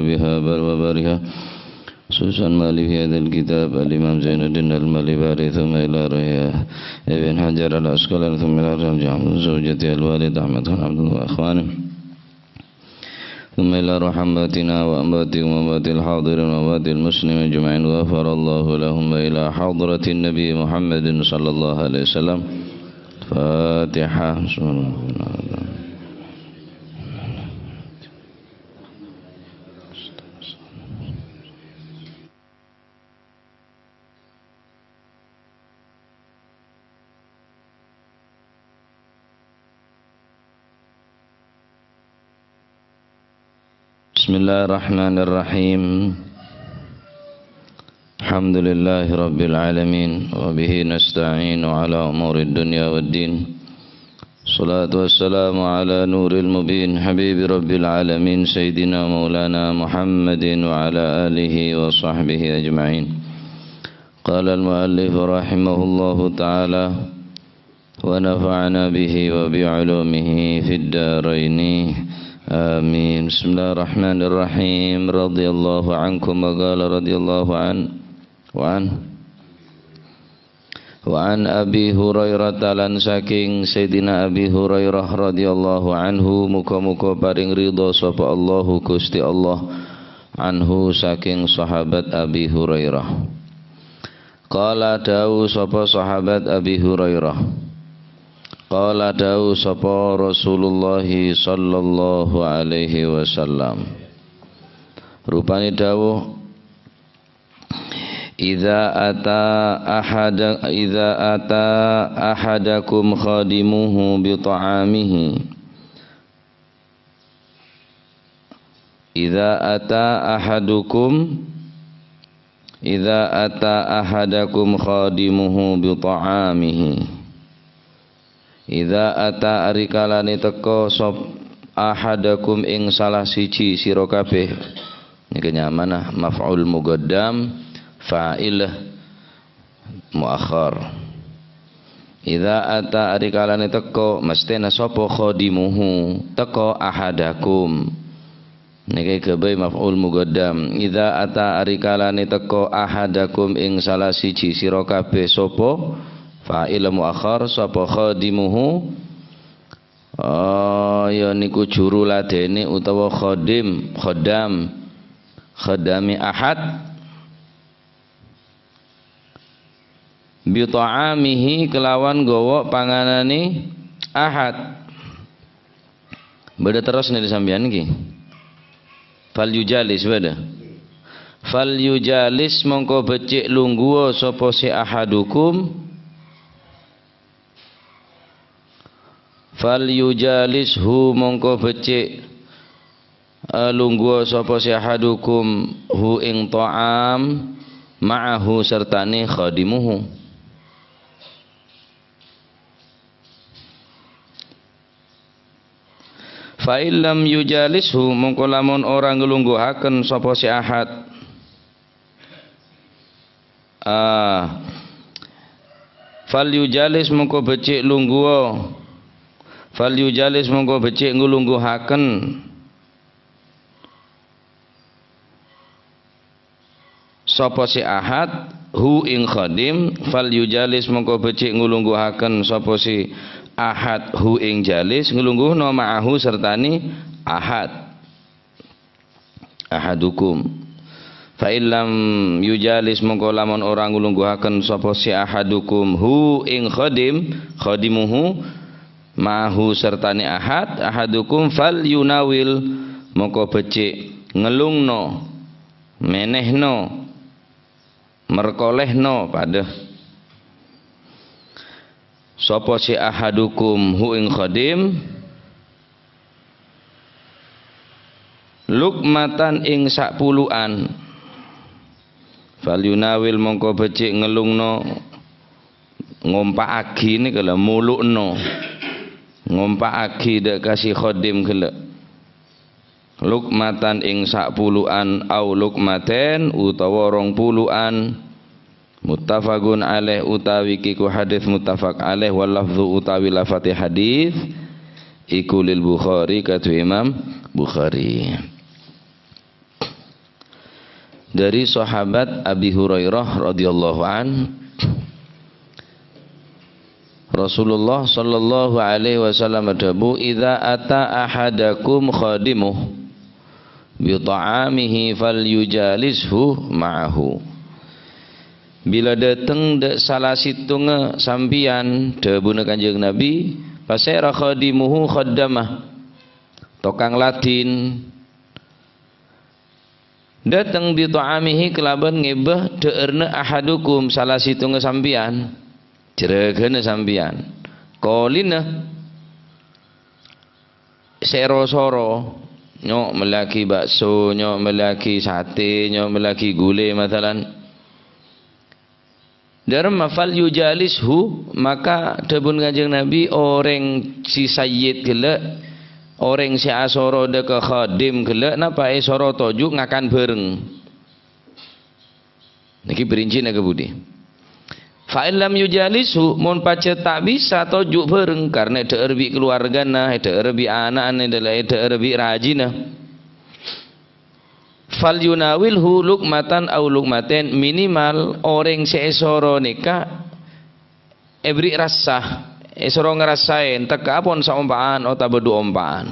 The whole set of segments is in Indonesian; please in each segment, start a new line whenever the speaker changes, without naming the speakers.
بها بل وبرها خصوصا مالي في هذا الكتاب الإمام زين الدين المالباري ثم إلى رياه ابن حجر العسقلاني ثم إلى رجع زوجته الوالد أحمد بن عبد الله وأخوانه ثم إلى رحمتنا وأمواتهم وأموات الحاضرين وأموات المسلمين أجمعين وغفر الله لهم وإلى حضرة النبي محمد صلى الله عليه وسلم فاتحة Bismillahirrahmanirrahim. Alhamdulillahi rabbil alamin wa bihi nasta'inu ala umurid dunya waddin. Salatu wassalamu ala nuril mubin habibi rabbil alamin sayyidina maulana Muhammadin wa ala alihi wa sahbihi ajma'in. Qala al-muallif rahimahullahu ta'ala wa nafa'ana bihi wa bi'ulumihi fid daraini. آمين. بسم الله الرحمن الرحيم. رضي الله عنكم وقال رضي الله وعن أبي هريرة lan saking Sayyidina Abi Hurairah radhiyallahu anhu muga-muga paring ridha sapa Allahu Gusti Allah anhu saking sahabat Abi Hurairah. Qala dawu sapa sahabat Abi Hurairah. Qala dawu sapa Rasulullah sallallahu alaihi wasallam. Rupane dawuh Idza ata ahadakum khadimuhu bi ta'amihi Idza ata ahadakum khadimuhu bi ta'amihi Idza ata arikalane teka sop ahadakum ing salah siji sira kabeh niki nyamanah maf'ul muqaddam fa'ilah muakhar. Idza ata arikalane teka mestene sapa khadimuhu teka ahadakum niki gawe maf'ul muqaddam. Idza ata arikalane teka ahadakum ing salah siji sira kabeh sapa fa'il muakhar sapa khadimuhu ya niku juru ladene utawa khadami ahad bi ta'amihi kelawan gawa panganane ahad. Beda terus nih sampeyan iki fal yujalis mongko becik lungguh sapa si ahadukum fal yujalishu mongko becik lungguh sapa si ahadukum hu ing ta'am ma'ahu sertane khadimuhu. Fa illam yujalishu mongko lamun ora nglungguhaken sapa si ahad fal yujalis mongko becik lungguh fal yujalis mongko becik nglungguhaken sapa si ahad hu ing khadim fal yujalis mongko becik nglungguhaken sapa si ahad hu ing jalis nglungguhna ma'ahu sertani ahadukum. Fa illam yujalis mongko lamun ora nglungguhaken sapa si ahadukum hu ing khadimuhu ma'ahu sertani ahadukum fal yunawil mongko becik ngelungno menehno merkolehno padeh sapa si ahadukum hu ing khadim lukmatan ing sakpuluan fal yunawil mongko becik ngelungno ngompakake niki lho mulukno ngompakake dek kasih khadim gelek lukmatan ing sakpuluan au lukmaten utawa 20-an muttafaqun alaih utawi kiku hadis muttafaq alaih wal lafzu utawi lafati hadis iku lil Bukhari katu Imam Bukhari. dari sahabat Abi Hurairah radhiyallahu an, Rasulullah sallallahu alaihi wasallam adabu, idza ata ahadakum khadimuh bi ta'amihi falyujalishu ma'ahu. Bila datang de salah situnge sambian debuna Kanjeng Nabi, pasera khadimuhu khaddamah, tokang Latin datang bi ta'amihi kelaban ngebah deurna ahadukum salah situnge sambian, jeregeuna sambian kolina sero-soro nyok melaki bakso, nyok melaki sate, nyok melaki gulai matalan. Dalam mafal yujalishu, maka debun Kanjeng Nabi orang si sayyid gele, orang si asoro de ke khadim gele, napa soro toju ngakan bareng. Niki berinci naga budi. Fa illam yujalishu, mun pace tak bisa toju bareng karena deurbi keluargana, deurbi anak-anak, deurbi rajina. Fal yunawilhu lukmatan au lukmaten, minimal orang seesoro nikah ebri rasah esoro ngerasain teka apon saumpaan atau bedu ompaan.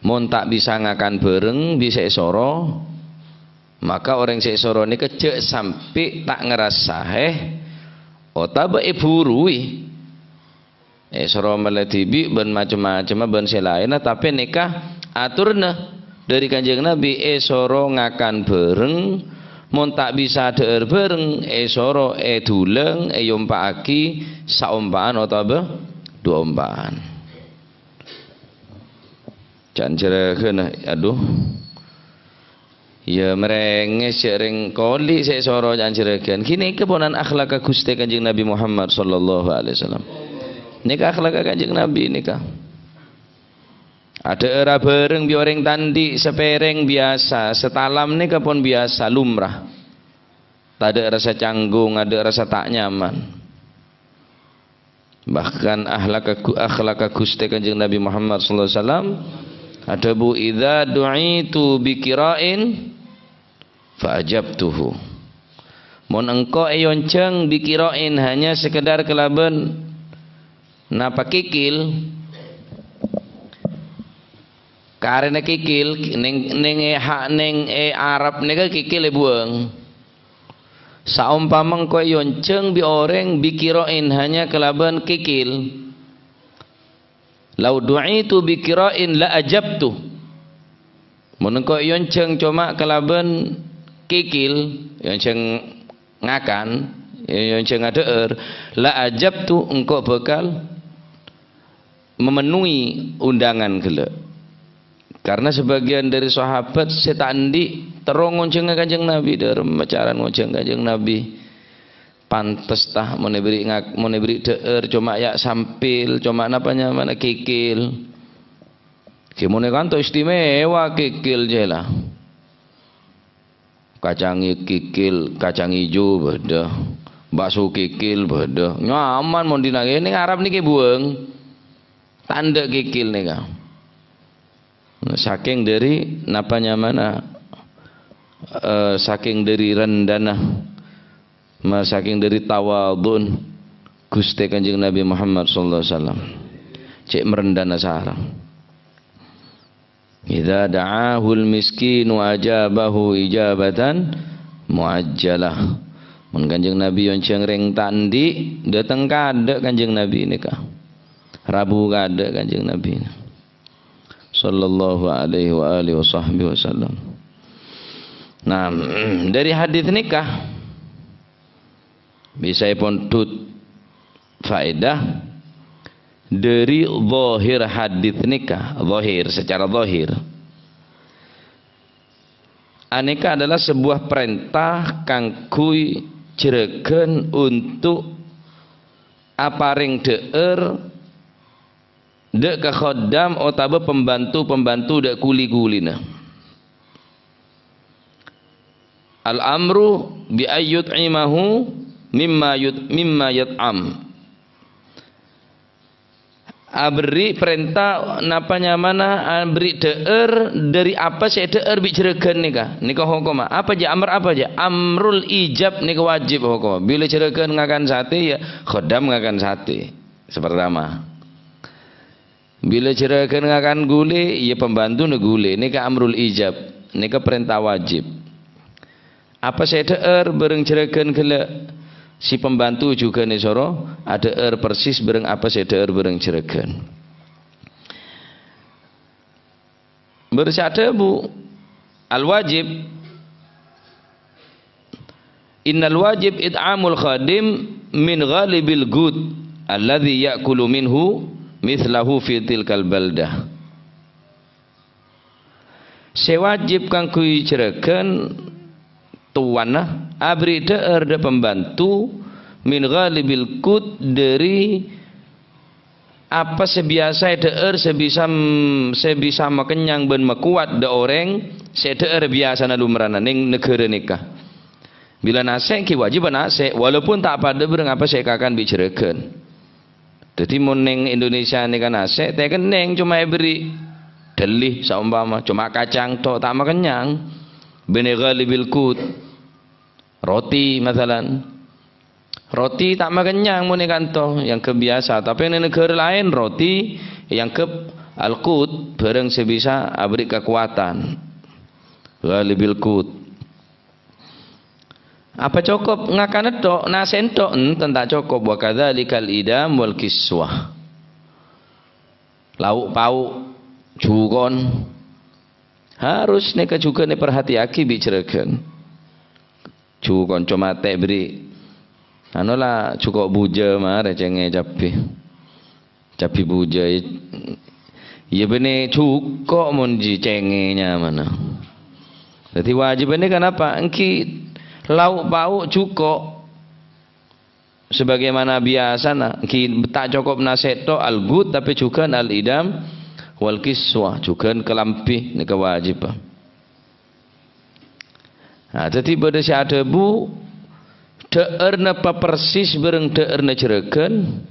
Mon tak bisa ngakan bareng bisa esoro, maka orang seesoro nikah cek sampai tak ngerasa otaba burui esoro meletibi ben macam-macam ben selain, tapi nikah aturna dari Kanjeng Nabi esoro ngakan bareng, mon tak bisa deur bareng esoro duleng yompaaki saumpaan atau dua ompaan. Jan jerekeun aduh. Ya merenges sering koli sesoro jan jerekeun. Kini keponan akhlak Gusti Kanjeng Nabi Muhammad sallallahu alaihi wasallam. Nikah akhlak Kanjeng Nabi nikah. Ada era bareng bi orang tandi sepereng biasa, setalam ni kapon biasa lumrah. Tak ada rasa canggung, ada rasa tak nyaman. Bahkan akhlak Gusti Kanjeng Nabi Muhammad sallallahu alaihi wasallam ada bu idza du'itu bi qira'in fa ajabtuhu. Mun engko eyonceng bi qira'in hanya sekedar kelaben napa kikil, karena kikil neng Arab nega kikil buang. Saumpama engko yonceng bi orang bikiroin hanya kelaban kikil. Lau du'itu bikiroin la ajabtu. Mun engko yonceng cuma kelaban kikil, yonceng ngakan, yonceng adeur, la ajabtu engko bakal memenuhi undangan gele. Karena sebagian dari sahabat setandi terong ngonceng Kanjeng Nabi dari macaran ngonceng Kanjeng Nabi, pantes tah menebri deur cuma ya sampil cuma napanya mana kikil kimone kanto istimewa kikil jela kacang kikil kacang hijau beda bakso kikil beda nyaman mau dinage ini Arab niki bueng tanda kikil nih kah. Saking dari napanya mana saking dari rendana saking dari tawadun Gusti Kanjeng Nabi Muhammad sallallahu alaihi wasallam cek merendana sarang idza da'ahul miskinu ajabahu ijabatan muajjalah. Mun Kanjeng Nabi yonceng reng tandi dateng kada Kanjeng Nabi nikah Rabu kada Kanjeng Nabi sallallahu alaihi wa alihi wasallam. Nah, dari hadis nikah bisa pun tut faedah dari zahir hadis nikah, zahir secara zahir. Nikah adalah sebuah perintah kang kui jeregen untuk aparing deur dek ke khodam otaba pembantu dek kuli-kulina. Al-amru bi ayyut'imahu mimma yut'am. abri perintah napanya mana abri deer dari apa saya deer bicarakan nikah hukum apa aja amr apa aja amrul ijab nikah wajib hukum bila cerakan ngakan sate ya khodam ngakan sate pertama bila cerakan ngakan gule ya pembantu gule nikah amrul ijab nikah perintah wajib apa saya deer bareng cerakan kele si pembantu juga nih soro ada persis bereng apa saya bereng ceregan bersada bu al wajib innal wajib it'amul khadim min ghalibil gud alladhi ya'kulu minhu mithlahu fi tilkal baldah sewajib kang kui ceregan tuana abri deer de pembantu min ghalibil kut dari apa sebiasa deer sebisa makenyang ben mekuat de orang deer biasa na lumrana ning negara nikah bila nase ki wajib nase walaupun tak pada bereng apa saya akan bicarakan jadi mun ning Indonesia nikah nase teh keneng cuma beri delih saumpama cuma kacang tok tak makenyang bene ghalibil kut roti masalan roti tak makenyang mun kanto yang kebiasa tapi di negara lain roti yang ke al-kut bareng sebisa abri kekuatan ghalibil kut apa cukup ngakan tok nasen tok enten tak cukup wa kadzalikal idam wal kiswah lauk pauk jukon harus neka juga ne perhatiaki bicarakan cukon cuma teh beri anola cukup buja mah recenge capi buja ya bene cukup monji cengenya mana jadi wajib ini kenapa engki lauk pauk cukup sebagaimana biasa nah engki tak cukup naseto al gud tapi juga al idam wal kiswah juga kelampi ini kewajib. Nah, jadi pada si ada bu deerna persis bereng deerna cerekan.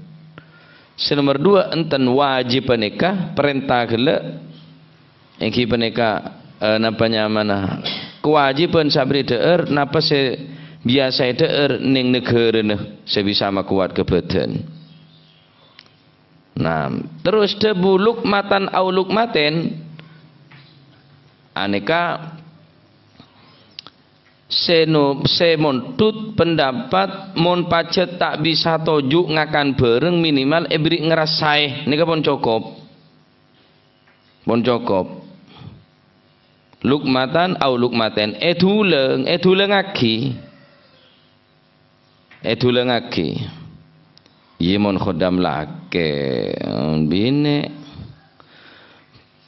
Nomor 2 enten wajib nikah perintah gele. Engki penika napanya mana kewajiban sabri deer napa se biasa deer ning negara sebisa makuat kebetulan. Nah, terus debu lukmatan au lukmaten aneka semontut pendapat mon pacet tak bisa tojuk ngakan bareng minimal ebri ngerasai nika pun cukup lukmatan au lukmaten eduleng aki yemon khodam lake bine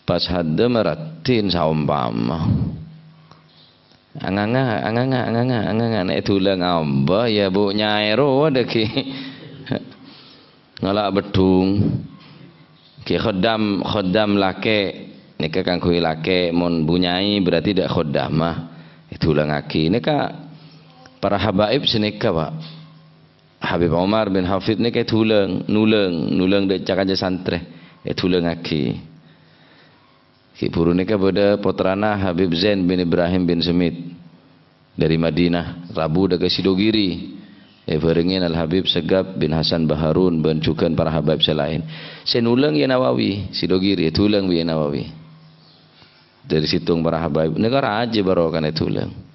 pas hadda meratin saumpama anganga nek tulang amba ya bu nyairo deki ngalak bedung ki khodam lake nika kang kuwi lake mon bunyai berarti dak khodam mah tulang aki nika para habaib senika Pak Habib Umar bin Hafid ni kayak nuleng dek cakaja santre tuleng aki ki puru ni pada putrana Habib Zain bin Ibrahim bin Semit dari Madinah Rabu dah ke Sidogiri berengin Al Habib Segap bin Hasan Baharun bin Cukan para habib selain senuleng ya Nawawi Sidogiri tuleng ya Nawawi dari situng para habib negara aja baru kan tuleng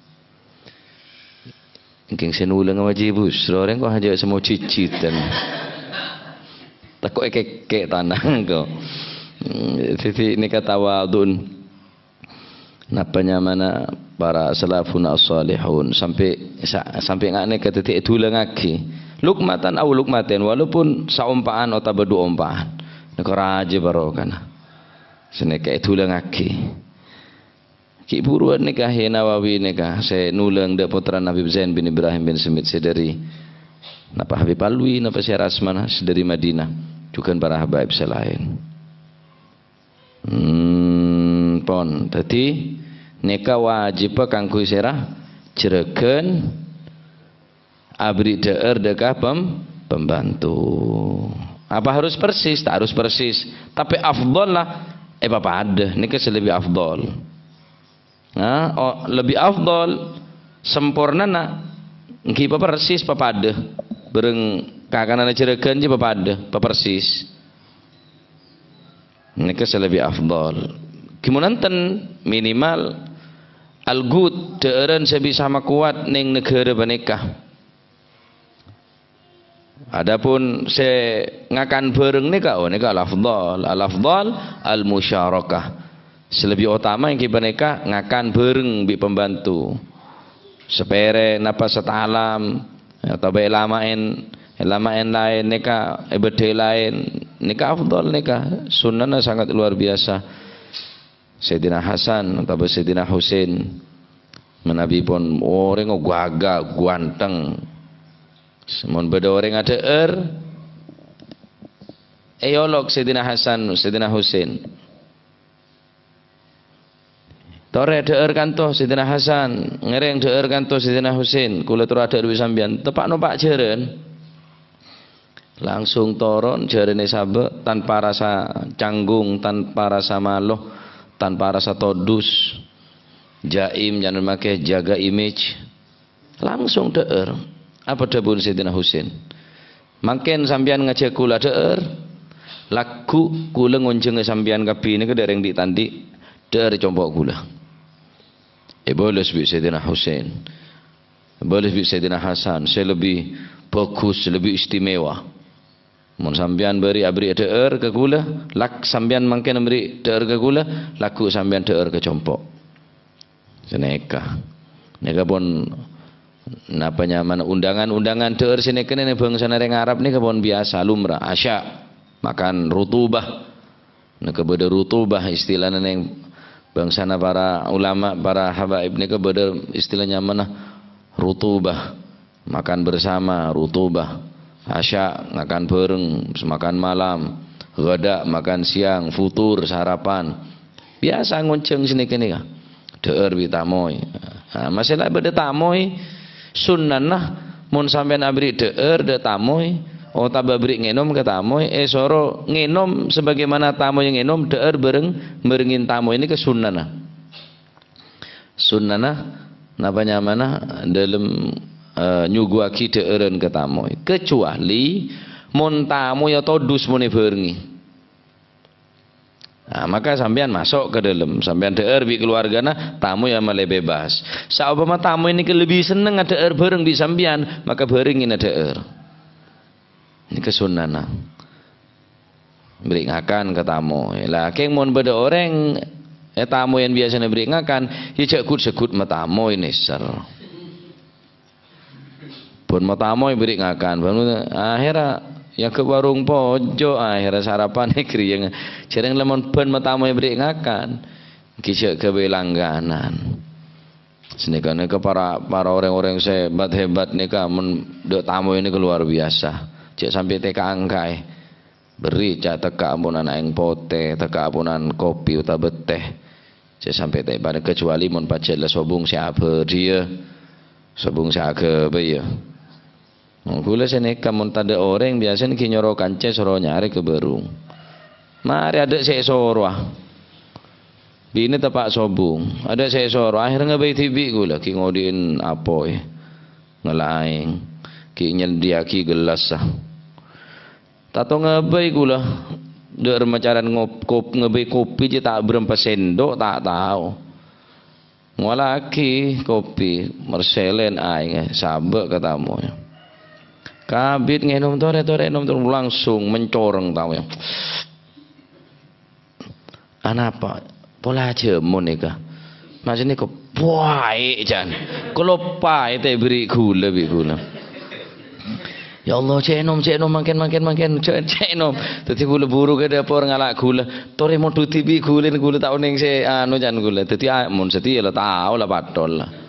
ingking senulang wajib busro orang kau hanya semua cicitan takut kek tanah kau jadi ini kata wadun napanya mana para salafun as-salihun sampai ngane kata titik tulang aki lukmatan au lukmaten walaupun saumpaan atau berdua umpaan negara aja baru kan seneka tulang aki ki buruan nikah ya Nawawi nikah saya nulang de putra Nabi Zain bin Ibrahim bin Semit sedari napa Habib Alwi napa saya Rasmana sedari Madinah juga para habaib selain pon tadi nikah wajib kang kuy serah jeregen abri deer dekah pembantu Apa harus persis? Tak harus persis. Tapi afdol lah. Papada. Ini lebih afdol. Lebih afdol. Sempurna nak. Nggih persis papada. Bereng kakana ciregan je papada. Persis. Ini lebih afdol. Kimunanten minimal algut deureun sebisa kuat ning negara baneka. Adapun se ngakan bareng nika al-afdal al-musyarakah. Selebih utama yang kibaneka ngakan bareng bi pembantu. Sepere napa setalam atau lamain lain nika bede lain nika afdal nika sunnahnya sangat luar biasa. Sayyidina Hasan atau Sayyidina Husain menabi pun orang gagah ganteng. Semon beda orang ada eyolog Sayyidina Hasan, Sayyidina Husain. Tore deur kanto Sayyidina Hasan, ngereng deur kanto Sayyidina Husain. Kula tur ada duwe sampean, tepak numpak jeren. Langsung toron jerene sabe tanpa rasa canggung, tanpa rasa maluh, tanpa rasa todus. Jaim jangan make jaga image. Langsung deur. Apa dapun Sayyidina Husain? Mangken sampean ngajak kula deur. Laku kula ngonjeng sampean kabeh niku dereng ditandi deur compok kula. Boleh bi Sayyidina Husain. Boleh bi Sayyidina Hasan. Saya lebih bagus, lebih istimewa. Mun sampean beri abri deur ke kula, lak sampean mangken beri deur ke kula, laku sampean deur ke compok. Seneka. Neka pun napa nyaman undangan deur sini kene bangsa nereng Arab ni kebon biasa lumrah asya makan rutubah nek beda rutubah istilahnya neng bangsa para ulama para habaib ni beda istilahnya mana rutubah makan bersama rutubah asya makan bareng makan malam gada makan siang futur sarapan biasa ngonceng sini kene ya deur bitamoy masalah beda tamoy sunnah mun sampean abri deur de tamoy tabah beri ngenom ke tamoy soro ngenom sebagaimana tamoy yang ngenom deur berengin tamoy ini ke sunnah napa nyamana dalam nyuguaki deureun ke tamoy kecuali mun tamoy atau dus muni berengi. Maka sampean masuk ke dalam sampean deur bi keluargana tamu yang malah bebas. Saumpama tamu ini lebih seneng ada deur bareng bi sampean maka beringin ada deur. Ini kesunana. Beri ngakan ke tamu. Lah keng mun beda orang tamu yang biasanya beri ngakan hijak sekut matamu ini ser. Pun matamu beri ngakan. Akhirnya yang ke warung pojok akhirnya sarapan negeri yang jarang lemon ben matamu beri ngakan kisah ke langganan senikah ke para orang-orang hebat nih kamu dok tamu ini keluar biasa cek sampai teka angkai beri cak teka ampunan aing pote teka ampunan kopi uta beteh cek sampai teka pada kecuali mun pacet lah sobung siapa dia sobung siapa ya gula sini kamu tanda orang biasanya kinyoro kance soro nyari ke berung. Mari ada saya soro bini tepak sobung. Ada saya soro akhirnya ngebai tibi gula ki ngodin apoy ngelaing ki nyedia ki gelas tato ngebai gula deur macaran ngebai kopi je tak berempat sendok tak tahu. Ngolaki kopi merselen aing sabek katamu. Kabit ngenom tore nom langsung mencoreng tahu ya. Anapa? Pola jemun nika. Macam ni ko puai jan. Kalau pai teh beri gula bi gula. Ya Allah cenom makin cenom. Tadi gula buru ke dapur ngalak gula. Tore mau tuti bi gula tahu neng se anu jan gula. Tadi mun setia lah tahu lah patol lah.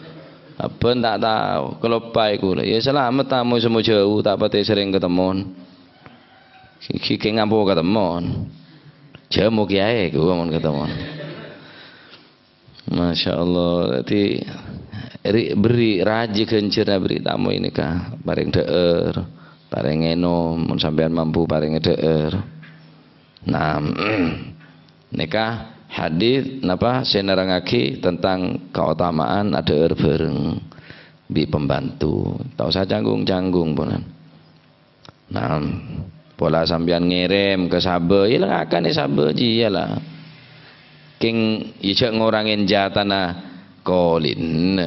Apa tak tahu kalau pai gula ya selamat tamu semua jauh tak pati sering ketemu kiki ngampu ketemu jamu kiai gua mau ketemu Masya Allah jadi beri raji kencirnya beri tamu ini kah bareng deur paring eno mun sampean mampu paring deur. Nah, nikah hadis napa senerangake tentang keutamaan deur bareng bi pembantu. Tak usah canggung-canggung punan. Nah, pola sampean ngirim ke sabe, ilangakan sabe jiyalah. King ijek ngurangin jatana kolin.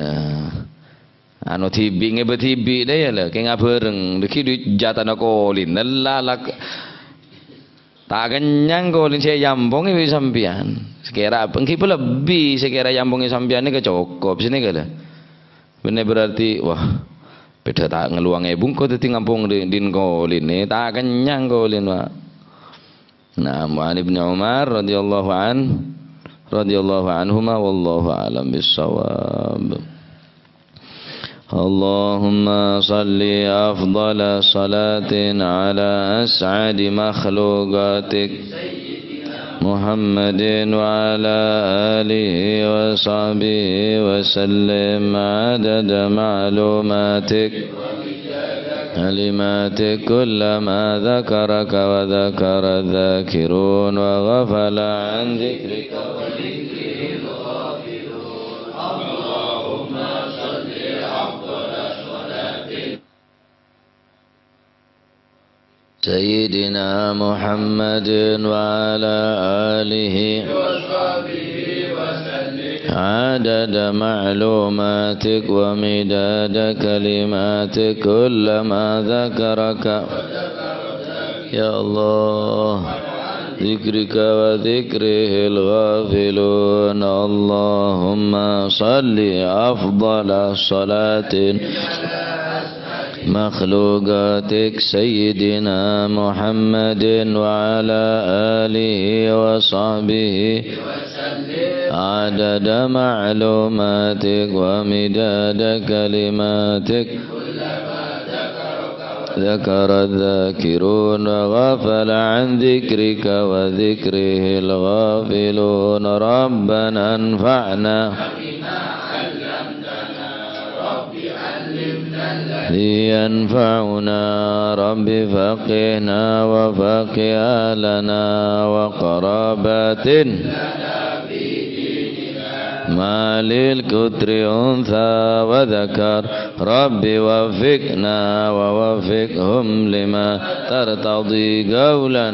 Anu tibi ngebe tibi deh ya lah, king abareng, deki di jatana kolin, lalak. Tak kenyang kolin saya jambong ibu sampean. Sekira pengki pula lebih sekira jambongnya sampean ini kecokop sini kada. Benar berarti wah beda tak ngeluang bungko tadi ngampung din kolin ni tak kenyang kolin wah. Nah, An Ibnu Umar radhiyallahu anhuma wallahu a'lam bissawab. Allahumma salli afdala salatin ala as'adi makhluqatik Muhammadin wa ala alihi wa sahbihi wa sallim adada ma'lumatik kalimatik kullama dhakaraka wa dhakara dhakirun wa ghafala an dhikrika wa dhikrihil ghafilun. Allahumma salli afdala salatin Sayyidina Muhammadin wa ala alihi wa sahbihi wa sallim adada ma'lumatik wa midada kalimatik kullama dhakaraka ya Allah dzikrika wa dzikrihil ghafilun. Allahumma salli afdala salatin makhluqatik Sayyidina Muhammadin wa ala alihi wa sahbihi adada ma'lumatik wa midada kalimatik ذكر الذاكرون وغفل عن ذكرك وذكره الغافلون. ربنا انفعنا لينفعنا رب فقهنا وفقه أهلنا وقراباتنا ما للكتر أنثى وذكر رب وفقنا ووفقهم لما ترتضي قولا